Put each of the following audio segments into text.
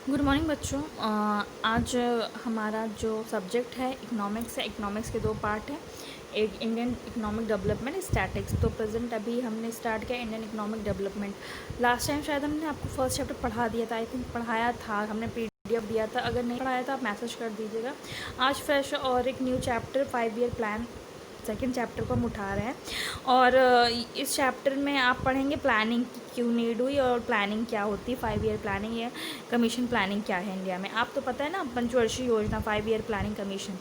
Good morning बच्चों। आज हमारा जो सब्जेक्ट है इकोनॉमिक्स है। इकोनॉमिक्स के दो पार्ट हैं, एक इंडियन इकोनॉमिक डेवलपमेंट स्टैटिक्स। तो प्रेजेंट अभी हमने स्टार्ट किया Indian economic development. Last time शायद हमने आपको फर्स्ट चैप्टर पढ़ा दिया था, आई थिंक पढ़ाया था, हमने पीडीएफ दिया था। अगर नहीं पढ़ाया था आप मैसेज कर दीजिएगा। आज फ्रेश और एक new chapter 5 year plan second chapter को हम उठा रहे हैं। और इस चैप्टर में आप पढ़ेंगे प्लानिंग क्यों नीड हुई और प्लानिंग क्या होती है, 5 ईयर प्लानिंग या कमीशन प्लानिंग क्या है इंडिया में। आप तो पता है ना, पंचवर्षीय योजना 5 ईयर प्लानिंग कमीशन,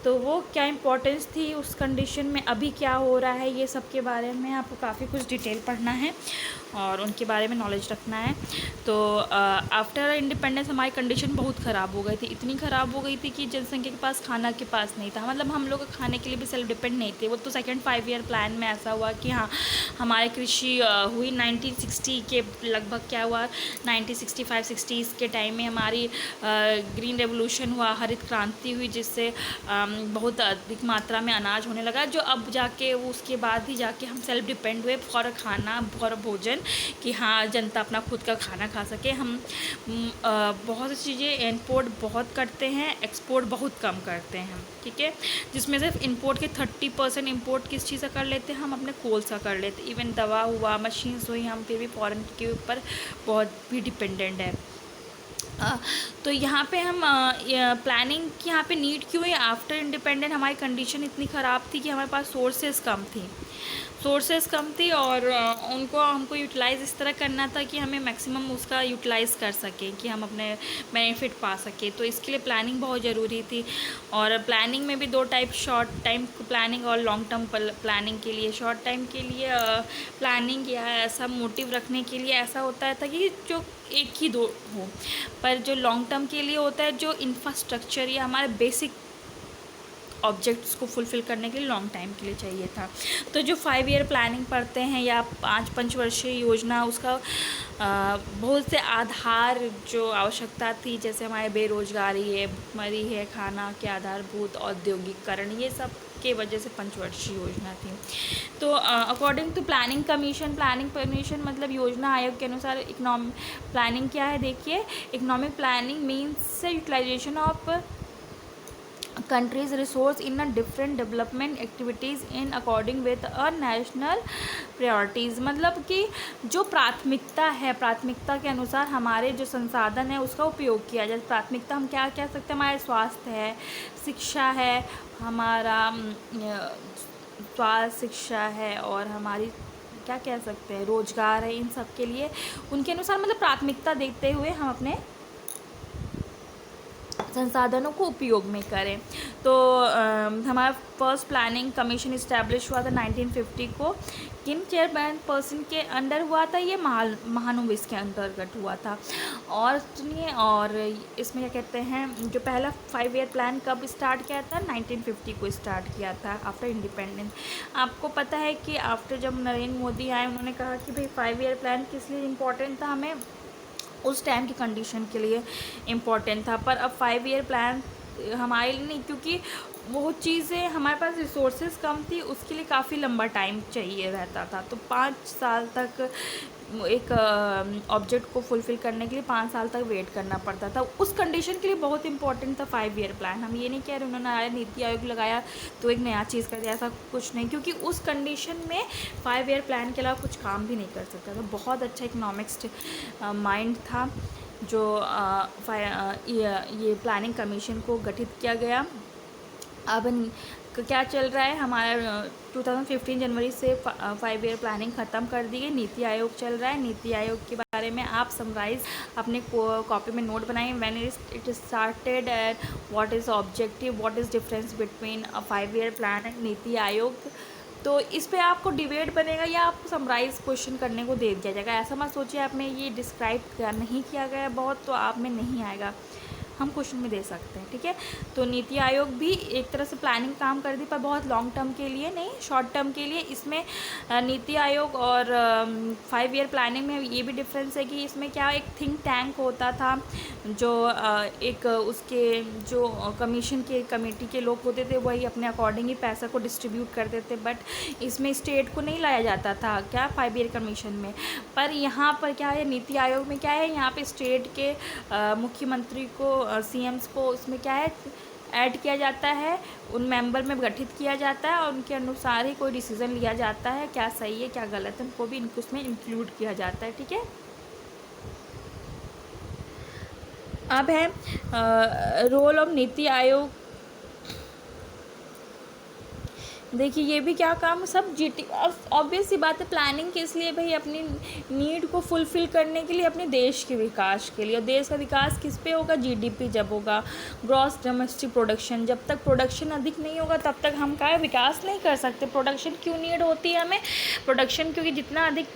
तो वो क्या इंपॉर्टेंस थी उस कंडीशन में, अभी क्या हो रहा है, ये सब के बारे में आपको काफ़ी कुछ डिटेल पढ़ना है और उनके बारे में नॉलेज रखना है। तो आफ्टर इंडिपेंडेंस हमारी कंडीशन बहुत ख़राब हो गई थी, इतनी ख़राब हो गई थी कि जनसंख्या के पास खाना के पास नहीं था। मतलब हम लोग खाने के लिए भी सेल्फ डिपेंड नहीं थे। वो तो सेकेंड 5 ईयर प्लान में ऐसा हुआ कि हाँ, हमारे कृषि हुई 1960 के लगभग, क्या हुआ 1965-60 के टाइम में हमारी ग्रीन रेवोल्यूशन हुआ, हरित क्रांति हुई, जिससे बहुत अधिक मात्रा में अनाज होने लगा, जो अब जाके उसके बाद ही जाके हम सेल्फ डिपेंड हुए फॉर खाना, फॉर भोजन, कि हाँ जनता अपना खुद का खाना खा सके। हम बहुत सी चीज़ें इंपोर्ट बहुत करते हैं, एक्सपोर्ट बहुत कम करते हैं, ठीक है। जिसमें सिर्फ इंपोर्ट के 30% इंपोर्ट किस चीज़ का कर लेते हैं, हम अपने कोल सा कर लेते हैं। इवन दवा हुआ, मशीन्स हुई, हम फिर भी फॉरेन के ऊपर बहुत भी डिपेंडेंट है। तो यहाँ पे हम प्लानिंग की यहाँ पे नीड क्यों है। आफ्टर इंडिपेंडेंट हमारी कंडीशन इतनी ख़राब थी कि हमारे पास सोर्सेज कम थी और उनको हमको यूटिलाइज़ इस तरह करना था कि हमें मैक्सिमम उसका यूटिलाइज़ कर सकें, कि हम अपने बेनिफिट पा सकें। तो इसके लिए प्लानिंग बहुत ज़रूरी थी। और प्लानिंग में भी दो टाइप, शॉर्ट टाइम प्लानिंग और लॉन्ग टर्म प्लानिंग के लिए। शॉर्ट टाइम के लिए प्लानिंग या ऐसा मोटिव रखने के लिए ऐसा होता था कि जो एक ही दो हो, पर जो लॉन्ग टर्म के लिए होता है, जो इंफ्रास्ट्रक्चर या हमारे बेसिक ऑब्जेक्ट्स को फुलफ़िल करने के लिए लॉन्ग टाइम के लिए चाहिए था। तो जो 5 ईयर प्लानिंग पढ़ते हैं या पंचवर्षीय योजना, उसका बहुत से आधार जो आवश्यकता थी, जैसे हमारे बेरोजगारी है, भुखमरी है, खाना के आधारभूत औद्योगिकरण, ये सब के वजह से पंचवर्षीय योजना थी। तो अकॉर्डिंग टू प्लानिंग कमीशन मतलब योजना आयोग के अनुसार इकोनॉमिक प्लानिंग क्या है, देखिए। Economic planning means utilisation of countries resource in a different development activities in according with a national priorities। मतलब कि जो प्राथमिकता के अनुसार हमारे जो संसाधन है उसका उपयोग किया जाए। प्राथमिकता हम क्या कह सकते हैं, हमारे स्वास्थ्य है, शिक्षा है, हमारा स्वास्थ्य शिक्षा है, और हमारी क्या कह सकते हैं, रोजगार है। इन सब के लिए उनके अनुसार मतलब प्राथमिकता देते हुए हम अपने संसाधनों को उपयोग में करें। तो हमारा फर्स्ट प्लानिंग कमीशन इस्टेब्लिश हुआ था 1950 को। किन चेयरमैन पर्सन के अंडर हुआ था, ये महानुविस के अंतर्गत हुआ था। और सुनिए, और इसमें क्या कहते हैं, जो पहला 5 ईयर प्लान कब स्टार्ट किया था, 1950 को स्टार्ट किया था आफ्टर इंडिपेंडेंस। आपको पता है कि आफ्टर जब नरेंद्र मोदी आए, उन्होंने कहा कि भाई 5 ईयर प्लान किस लिए इम्पोर्टेंट था, हमें उस टाइम की कंडीशन के लिए इम्पोर्टेंट था। पर अब 5 ईयर प्लान हमारे लिए नहीं, क्योंकि वो चीज़ें हमारे पास रिसोर्सेज कम थी, उसके लिए काफ़ी लंबा टाइम चाहिए रहता था। तो 5 साल तक एक ऑब्जेक्ट को फुलफ़िल करने के लिए 5 साल तक वेट करना पड़ता था। उस कंडीशन के लिए बहुत इंपॉर्टेंट था 5 ईयर प्लान। हम ये नहीं कह रहे उन्होंने आया नीति आयोग लगाया तो एक नया चीज़ कर दिया, ऐसा कुछ नहीं, क्योंकि उस कंडीशन में 5 ईयर प्लान के अलावा कुछ काम भी नहीं कर सकता था। बहुत अच्छा इकोनॉमिक्स माइंड था जो ये प्लानिंग कमीशन को गठित किया गया। अब क्या चल रहा है हमारा, 2015 जनवरी से 5 ईयर प्लानिंग ख़त्म कर दी गई। नीति आयोग चल रहा है। नीति आयोग के बारे में आप समराइज अपने कॉपी में नोट बनाएं। When it started and what is objective, what is difference between 5 year plan and NITI Aayog. तो इस पे आपको डिबेट बनेगा या आपको समराइज क्वेश्चन करने को दे दिया जाएगा। ऐसा मत सोचिए आपने ये डिस्क्राइब नहीं किया गया बहुत तो आप में नहीं आएगा। हम क्वेश्चन में दे सकते हैं, ठीक है। तो नीति आयोग भी एक तरह से प्लानिंग काम कर दी, पर बहुत लॉन्ग टर्म के लिए नहीं, शॉर्ट टर्म के लिए। इसमें नीति आयोग और 5 ईयर प्लानिंग में ये भी डिफरेंस है कि इसमें क्या एक थिंक टैंक होता था, जो एक उसके जो कमीशन के कमेटी के लोग होते थे वही अपने अकॉर्डिंग ही पैसा को डिस्ट्रीब्यूट करते थे, बट इसमें स्टेट को नहीं लाया जाता था क्या 5 ईयर कमीशन में। पर यहाँ पर क्या है, नीति आयोग में क्या है, यहाँ पे स्टेट के मुख्यमंत्री को, सीएम्स को उसमें क्या है ऐड किया जाता है, उन मेंबर में गठित किया जाता है और उनके अनुसार ही कोई डिसीज़न लिया जाता है, क्या सही है क्या गलत है उनको भी उसमें इंक्लूड किया जाता है, ठीक है। अब है रोल ऑफ नीति आयोग। देखिए ये भी क्या काम, सब जीटी, अब ऑब्वियस सी बात है प्लानिंग किस लिए भाई, अपनी नीड को फुलफ़िल करने के लिए, अपने देश के विकास के लिए। और देश का विकास किस पे होगा, जीडीपी जब होगा, ग्रॉस डोमेस्टिक प्रोडक्शन। जब तक प्रोडक्शन अधिक नहीं होगा तब तक हम क्या विकास नहीं कर सकते। प्रोडक्शन क्यों नीड होती है हमें, प्रोडक्शन क्योंकि जितना अधिक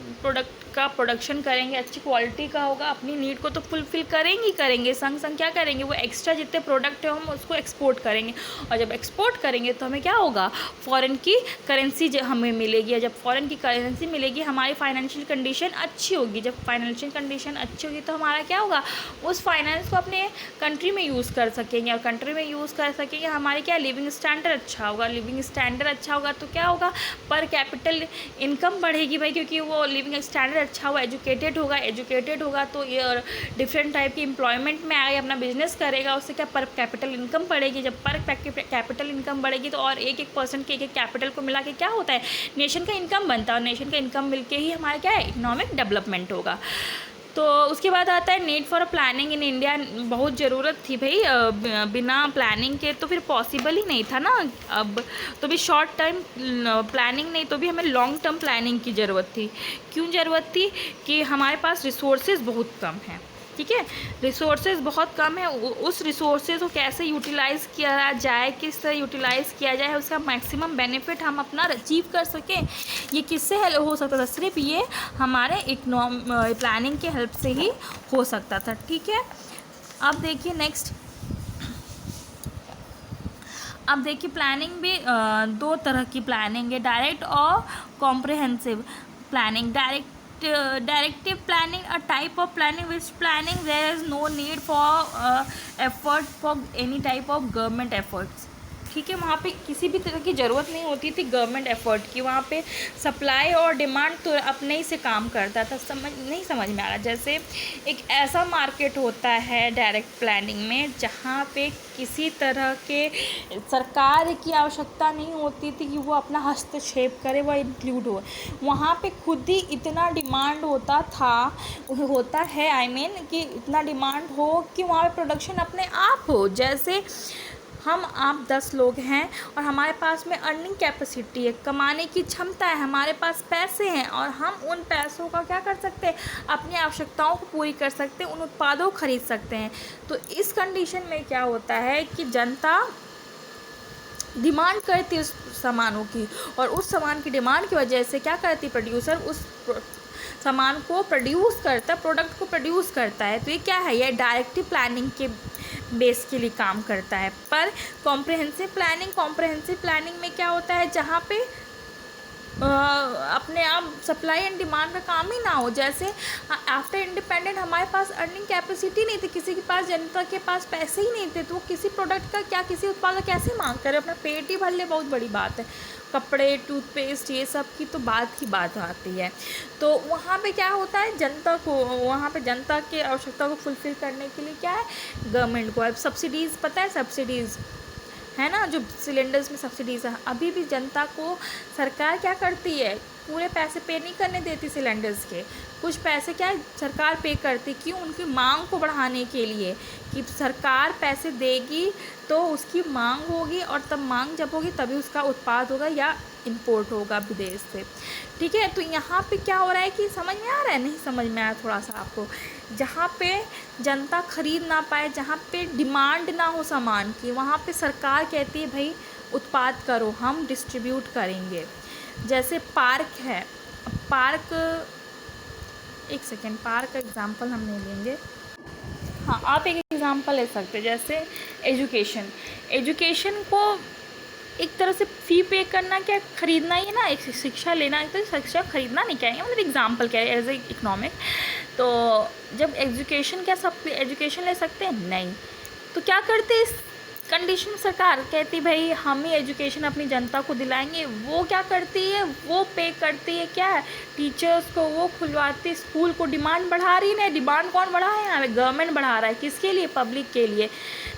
प्रोडक्शन करेंगे, अच्छी क्वालिटी का होगा, अपनी नीड को तो फुलफ़िल करेंगे, संग संग क्या करेंगे, वो एक्स्ट्रा जितने प्रोडक्ट है हम उसको एक्सपोर्ट करेंगे, और जब एक्सपोर्ट करेंगे तो हमें क्या होगा, फ़ॉरेन की करेंसी हमें मिलेगी। जब फ़ॉरेन की करेंसी मिलेगी हमारी फाइनेंशियल कंडीशन अच्छी होगी। जब फाइनेंशियल कंडीशन अच्छी होगी तो हमारा क्या होगा, उस फाइनेंस को अपने कंट्री में यूज़ कर सकेंगे, और कंट्री में यूज़ कर सकेंगे हमारी क्या लिविंग स्टैंडर्ड अच्छा होगा। लिविंग स्टैंडर्ड अच्छा होगा तो क्या होगा, पर कैपिटल इनकम बढ़ेगी भाई, क्योंकि वो लिविंग स्टैंडर्ड अच्छा हुआ, एजुकेटेड होगा तो ये डिफरेंट टाइप की एम्प्लॉयमेंट में आगे अपना बिजनेस करेगा, उससे क्या पर कैपिटल इनकम बढ़ेगी। जब पर कैपिटल इनकम बढ़ेगी तो और 1% के एक कैपिटल को मिला के क्या होता है, नेशन का इनकम बनता है, और नेशन का इनकम मिलके ही हमारा क्या है, इकोनॉमिक डेवलपमेंट होगा। तो उसके बाद आता है need for planning in India. बहुत ज़रूरत थी भाई, बिना प्लानिंग के तो फिर पॉसिबल ही नहीं था ना। अब तो भी शॉर्ट टाइम प्लानिंग नहीं तो भी हमें लॉन्ग टर्म प्लानिंग की ज़रूरत थी। क्यों ज़रूरत थी, कि हमारे पास रिसोर्सेज बहुत कम हैं, ठीक है, रिसोर्सेज बहुत कम है। उस रिसोर्सेज को कैसे यूटिलाइज़ किया जाए, किस तरह यूटिलाइज़ किया जाए, उसका मैक्सिमम बेनिफिट हम अपना अचीव कर सकें, ये किससे हो सकता था, सिर्फ ये हमारे प्लानिंग के हेल्प से ही हो सकता था, ठीक है। अब देखिए नेक्स्ट, अब देखिए प्लानिंग भी 2 तरह की प्लानिंग है, डायरेक्ट और comprehensive planning. Directive planning, a type of planning which planning there is no need for effort for any type of government efforts, ठीक है। वहाँ पे किसी भी तरह की ज़रूरत नहीं होती थी गवर्नमेंट एफर्ट की, वहाँ पे सप्लाई और डिमांड तो अपने ही से काम करता था। समझ में आ रहा, जैसे एक ऐसा मार्केट होता है डायरेक्ट प्लानिंग में जहाँ पे किसी तरह के सरकार की आवश्यकता नहीं होती थी कि वो अपना हस्तक्षेप करे, वह इंक्लूड हो। वहाँ पे खुद ही इतना डिमांड होता है कि इतना डिमांड हो कि वहाँ पे प्रोडक्शन अपने आप हो। जैसे हम आप 10 लोग हैं और हमारे पास में अर्निंग कैपेसिटी है, कमाने की क्षमता है, हमारे पास पैसे हैं, और हम उन पैसों का क्या कर सकते हैं, अपनी आवश्यकताओं को पूरी कर सकते हैं, उन उत्पादों को खरीद सकते हैं। तो इस कंडीशन में क्या होता है कि जनता डिमांड करती है उस सामानों की, और उस सामान की डिमांड की वजह से क्या करती, प्रोड्यूसर उस सामान को प्रोड्यूस करता है, प्रोडक्ट को प्रोड्यूस करता है। तो ये क्या है, ये डायरेक्टिव प्लानिंग के बेस के लिए काम करता है। पर कॉम्प्रिहेंसिव प्लानिंग में क्या होता है, जहाँ पे अपने आप सप्लाई एंड डिमांड का काम ही ना हो। जैसे आफ्टर इंडिपेंडेंट हमारे पास अर्निंग कैपेसिटी नहीं थी, किसी के पास, जनता के पास पैसे ही नहीं थे, तो वो किसी प्रोडक्ट का क्या, किसी उत्पाद का कैसे मांग करे, अपना पेट ही भर ले, बहुत बड़ी बात है। कपड़े, टूथपेस्ट, ये सब की तो बात आती है। तो वहाँ पे क्या होता है, जनता के आवश्यकता को फुलफ़िल करने के लिए क्या है, गवर्नमेंट को अब सब्सिडीज़, पता है सब्सिडीज़ है ना, जो सिलेंडर्स में सब्सिडीज़ है, अभी भी जनता को सरकार क्या करती है, पूरे पैसे पे नहीं करने देती सिलेंडर्स के, कुछ पैसे क्या है सरकार पे करती, क्यों, उनकी मांग को बढ़ाने के लिए, कि सरकार पैसे देगी तो उसकी मांग होगी, और तब मांग जब होगी तभी उसका उत्पाद होगा या इंपोर्ट होगा विदेश से, ठीक है। तो यहाँ पे क्या हो रहा है कि समझ में आ रहा है, नहीं समझ में आया थोड़ा सा आपको, जहाँ पे जनता खरीद ना पाए, जहाँ पे डिमांड ना हो सामान की, वहाँ पे सरकार कहती है भाई उत्पाद करो, हम डिस्ट्रीब्यूट करेंगे। जैसे पार्क है, पार्क का एग्ज़ाम्पल हम नहीं लेंगे, हाँ आप एक एग्जांपल ले सकते हैं, जैसे एजुकेशन को एक तरह से फ़ी पे करना क्या ख़रीदना ही है ना, एक शिक्षा लेना, एक तरह से शिक्षा ख़रीदना नहीं कहेंगे, मतलब एग्जांपल क्या है एज ए इकोनॉमिक। तो जब एजुकेशन क्या सब एजुकेशन ले सकते हैं नहीं, तो क्या करते इस कंडीशन में सरकार कहती भाई हम ही एजुकेशन अपनी जनता को दिलाएंगे। वो क्या करती है, वो पे करती है क्या टीचर्स को, वो खुलवाती स्कूल को, डिमांड बढ़ा रही है। डिमांड कौन बढ़ा है यहाँ पे, गवर्नमेंट बढ़ा रहा है, किसके लिए, पब्लिक के लिए।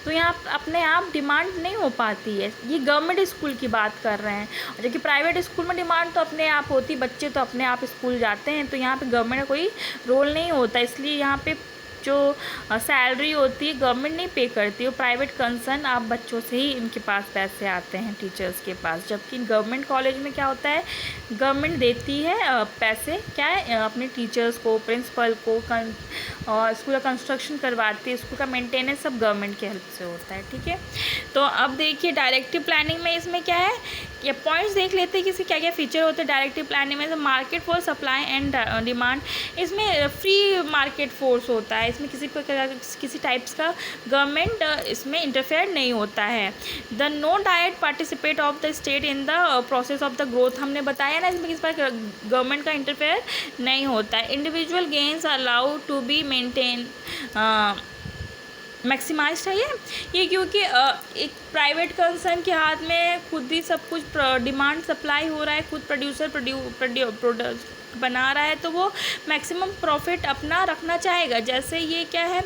तो यहाँ अपने आप डिमांड नहीं हो पाती है, ये गवर्नमेंट स्कूल की बात कर रहे हैं। और जबकि प्राइवेट स्कूल में डिमांड तो अपने आप होती, बच्चे तो अपने आप स्कूल जाते हैं, तो यहाँ पे गवर्नमेंट का कोई रोल नहीं होता। इसलिए यहाँ पे जो सैलरी होती है गवर्नमेंट नहीं पे करती, वो प्राइवेट कंसर्न आप बच्चों से ही इनके पास पैसे आते हैं, टीचर्स के पास। जबकि गवर्नमेंट कॉलेज में क्या होता है, गवर्नमेंट देती है पैसे, क्या है, अपने टीचर्स को, प्रिंसिपल को, और स्कूल का कंस्ट्रक्शन करवाती है, स्कूल का मेंटेनेंस सब गवर्नमेंट की हेल्प से होता है। ठीक है, तो अब देखिए डायरेक्टिव प्लानिंग में इसमें क्या है, ये पॉइंट्स देख लेते हैं कि इसके क्या क्या फीचर होते हैं डायरेक्टिव प्लानिंग में। Market for supply and demand, इसमें फ्री मार्केट फोर्स होता है, इसमें किसी टाइप्स का गवर्नमेंट इसमें इंटरफेयर नहीं होता है। The no direct participate of the state in the process of the growth, हमने बताया ना, इसमें किस पर गवर्नमेंट का इंटरफेयर नहीं होता है। Individual gains allow to be maintain maximised है ये क्योंकि एक प्राइवेट कंसर्न के हाथ में खुद ही सब कुछ डिमांड सप्लाई हो रहा है, खुद प्रोड्यूसर प्रोडक्ट बना रहा है, तो वो मैक्सिमम प्रॉफिट अपना रखना चाहेगा। जैसे ये क्या है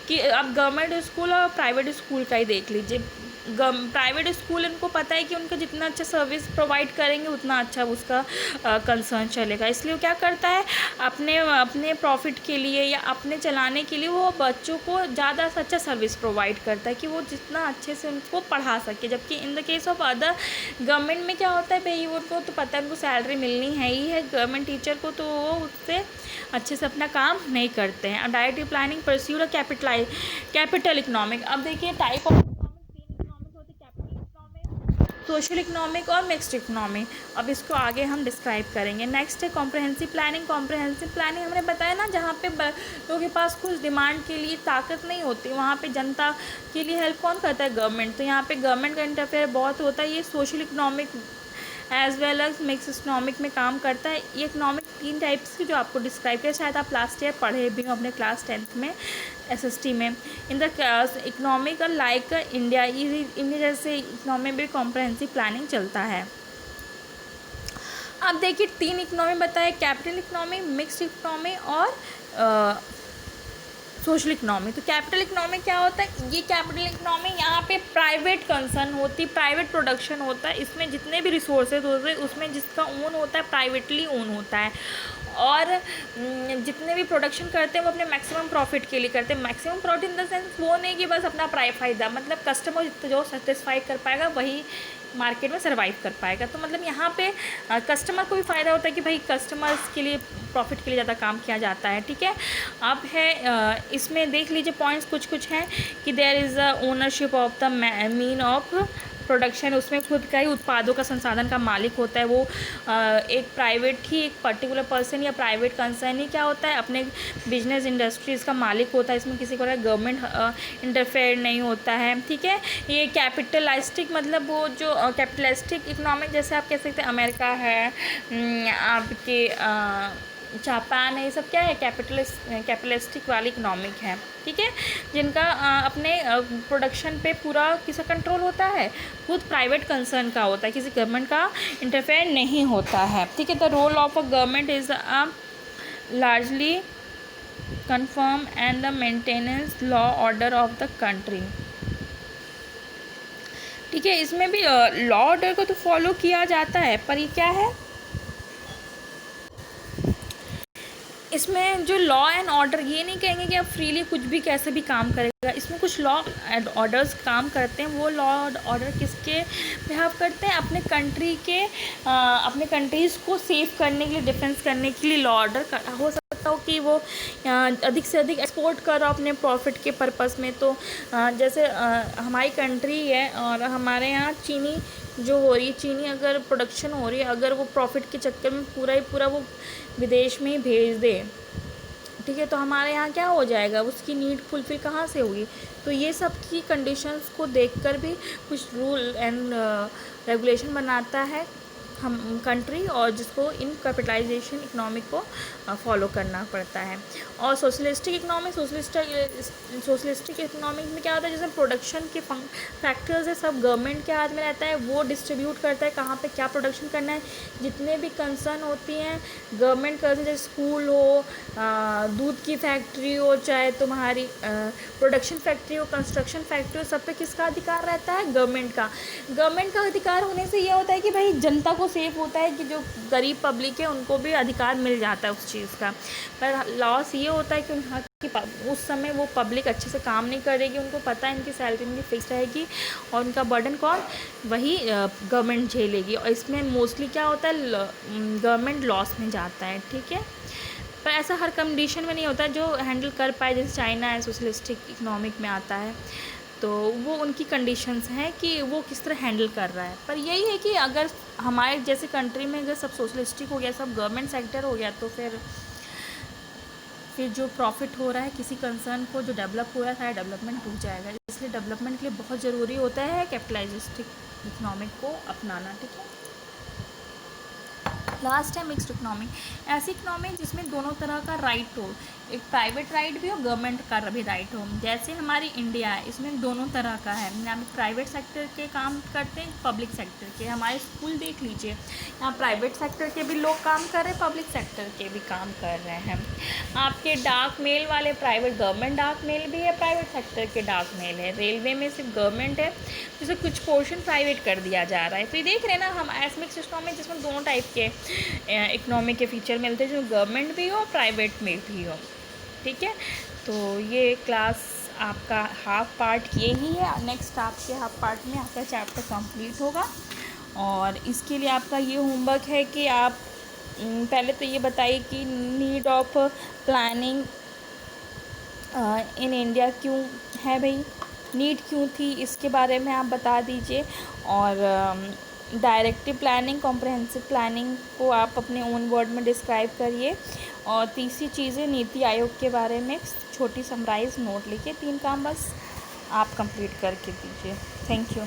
कि अब गवर्नमेंट स्कूल और प्राइवेट स्कूल का ही देख लीजिए। प्राइवेट स्कूल इनको पता है कि उनका जितना अच्छा सर्विस प्रोवाइड करेंगे उतना अच्छा उसका कंसर्न चलेगा, इसलिए वो क्या करता है अपने प्रॉफिट के लिए या अपने चलाने के लिए वो बच्चों को ज़्यादा से अच्छा सर्विस प्रोवाइड करता है कि वो जितना अच्छे से उनको पढ़ा सके। जबकि in the case of other government में क्या होता है भाई, उनको तो पता है उनको सैलरी मिलनी है ही है गवर्नमेंट टीचर को, तो वो उससे अच्छे से अपना काम नहीं करते हैं। Directive planning pursue capital economic. अब देखिए टाइप ऑफ सोशल इकोनॉमिक और मिक्स्ड इकोनॉमिक, अब इसको आगे हम डिस्क्राइब करेंगे। नेक्स्ट है कॉम्प्रहेंसिव प्लानिंग। कॉम्प्रहेंसिव प्लानिंग हमने बताया ना, जहाँ पे लोगों के पास कुछ डिमांड के लिए ताकत नहीं होती, वहाँ पे जनता के लिए हेल्प कौन करता है, गवर्नमेंट। तो यहाँ पे गवर्नमेंट का इंटरफेयर बहुत होता है। ये social economic as well as mix economic में काम करता है। ये इकोनॉमिक 3 टाइप्स की जो आपको डिस्क्राइब किया, शायद आप लास्ट ईयर पढ़े भी हो अपने क्लास 10th में SST में। In the economic like India जैसे इकोनॉमी में कॉम्प्रहेंसिव प्लानिंग चलता है। अब देखिए 3 इकोनॉमी बताए, कैपिटल इकोनॉमी, मिक्स्ड इकोनॉमी और सोशल इकोनॉमी। तो कैपिटल इकोनॉमी क्या होता है, ये कैपिटल इकोनॉमी यहाँ पे प्राइवेट कंसर्न होती, प्राइवेट प्रोडक्शन होता है। इसमें जितने भी रिसोर्सेज होते हैं उसमें जिसका ओन होता है प्राइवेटली ओन होता है, और जितने भी प्रोडक्शन करते हैं वो अपने मैक्सिमम प्रॉफिट के लिए करते हैं। Maximum profit in the sense वो नहीं कि बस अपना फ़ायदा, मतलब कस्टमर जो सेटिस्फाई कर पाएगा वही मार्केट में सर्वाइव कर पाएगा। तो मतलब यहाँ पे कस्टमर को भी फ़ायदा होता है कि भाई कस्टमर्स के लिए प्रॉफिट के लिए ज़्यादा काम किया जाता है। ठीक है, अब है इसमें देख लीजिए पॉइंट्स कुछ हैं कि there is a ownership of the mean of production, उसमें खुद का ही उत्पादों का संसाधन का मालिक होता है। वो एक प्राइवेट ही, एक पर्टिकुलर पर्सन या प्राइवेट कंसर्न ही क्या होता है, अपने बिजनेस इंडस्ट्रीज़ का मालिक होता है। इसमें किसी को गवर्नमेंट इंटरफेयर नहीं होता है। ठीक है, ये कैपिटलिस्टिक मतलब वो जो कैपिटलिस्टिक इकोनॉमिक, जैसे आप कह सकते हैं अमेरिका है, आपके जापान है, ये सब क्या है कैपिटलिस्टिक वाली इकोनॉमिक है। ठीक है, जिनका अपने प्रोडक्शन पे पूरा किसी कंट्रोल होता है, खुद प्राइवेट कंसर्न का होता है, किसी गवर्नमेंट का इंटरफेयर नहीं होता है। ठीक है, the role of a government is a largely confirm and the maintenance law order of the country. ठीक है, इसमें भी लॉ ऑर्डर को तो फॉलो किया जाता है, पर ये क्या है, इसमें जो लॉ एंड ऑर्डर, ये नहीं कहेंगे कि आप फ्रीली कुछ भी कैसे भी काम करेगा। इसमें कुछ लॉ एंड ऑर्डर्स काम करते हैं। वो लॉ ऑर्डर किसके बिहाव करते हैं, अपने कंट्री के अपने कंट्रीज़ को सेव करने के लिए, डिफेंस करने के लिए लॉ ऑर्डर हो सकता हो कि वो अधिक से अधिक एक्सपोर्ट करो अपने प्रॉफिट के पर्पस में। तो जैसे हमारी कंट्री है और हमारे यहाँ चीनी जो हो रही है, चीनी अगर प्रोडक्शन हो रही है, अगर वो प्रॉफिट के चक्कर में पूरा ही पूरा वो विदेश में ही भेज दे, ठीक है, तो हमारे यहाँ क्या हो जाएगा, उसकी नीड फुलफ़िल कहाँ से होगी। तो ये सब की कंडीशंस को देखकर भी कुछ रूल एंड रेगुलेशन बनाता है हम कंट्री, और जिसको इन कैपिटलाइजेशन इकोनॉमिक को फॉलो करना पड़ता है। और सोशलिस्टिक इकोनॉमिक में क्या होता है, जैसे प्रोडक्शन के फैक्टर्स है सब गवर्नमेंट के हाथ में रहता है, वो डिस्ट्रीब्यूट करता है कहाँ पे क्या प्रोडक्शन करना है। जितने भी कंसर्न होती हैं गवर्नमेंट करती है, जैसे स्कूल हो, दूध की फैक्ट्री हो, चाहे तुम्हारी प्रोडक्शन फैक्ट्री हो, कंस्ट्रक्शन फैक्ट्री हो, सब पे किसका अधिकार रहता है, गवर्नमेंट का अधिकार होने से ये होता है कि भाई जनता को सेफ होता है, कि जो गरीब पब्लिक है उनको भी अधिकार मिल जाता है उस चीज़ का। पर लॉस ये होता है कि उनका उस समय वो पब्लिक अच्छे से काम नहीं करेगी, उनको पता है इनकी सैलरी इनकी फिक्स रहेगी, और उनका बर्डन कौन, वही गवर्नमेंट झेलेगी। और इसमें मोस्टली क्या होता है, गवर्नमेंट लॉस में जाता है, ठीक है। पर ऐसा हर कंडीशन में नहीं होता जो हैंडल कर पाए, जैसे चाइना है सोशलिस्टिक इकोनॉमिक में आता है, तो वो उनकी कंडीशंस हैं कि वो किस तरह हैंडल कर रहा है। पर यही है कि अगर हमारे जैसे कंट्री में अगर सब सोशलिस्टिक हो गया, सब गवर्नमेंट सेक्टर हो गया, तो फिर जो प्रॉफिट हो रहा है किसी कंसर्न को, जो डेवलप हो रहा है, सारा डेवलपमेंट रुक जाएगा। इसलिए डेवलपमेंट के लिए बहुत ज़रूरी होता है कैपिटलिस्टिक इकोनॉमिक को अपनाना, ठीक है। लास्ट है मिक्स्ड इकोनॉमी, ऐसी इकोनॉमी जिसमें दोनों तरह का राइट हो, एक प्राइवेट राइट भी हो, गवर्नमेंट का भी राइट हो। जैसे हमारी इंडिया है, इसमें दोनों तरह का है, यहाँ पे प्राइवेट सेक्टर के काम करते हैं, पब्लिक सेक्टर के। हमारे स्कूल देख लीजिए, यहाँ प्राइवेट सेक्टर के भी लोग काम कर रहे हैं, पब्लिक सेक्टर के भी काम कर रहे हैं। आपके डाक मेल वाले प्राइवेट, गवर्नमेंट डाक मेल भी है, प्राइवेट सेक्टर के डाक मेल है। रेलवे में सिर्फ गवर्नमेंट है, जिसे कुछ पोर्शन प्राइवेट कर दिया जा रहा है। तो ये देख रहे हैं ना हम, ऐसे मिक्स्ड इकोनॉमी जिसमें दोनों टाइप के इकोनॉमी के फीचर मिलते हैं, जो गवर्नमेंट भी हो, प्राइवेट में भी हो, ठीक है। तो ये क्लास आपका हाफ पार्ट ये ही है। नेक्स्ट आपके हाफ पार्ट में आपका चैप्टर कंप्लीट होगा, और इसके लिए आपका ये होमवर्क है कि आप पहले तो ये बताइए कि need of planning in India क्यों है, भाई नीड क्यों थी, इसके बारे में आप बता दीजिए। और डायरेक्टिव प्लानिंग, कॉम्प्रहेंसिव प्लानिंग को आप अपने ओन वर्ड में डिस्क्राइब करिए। और तीसरी चीज़ है नीति आयोग के बारे में छोटी समराइज नोट लिखिए। 3 काम बस आप कंप्लीट करके दीजिए। Thank you.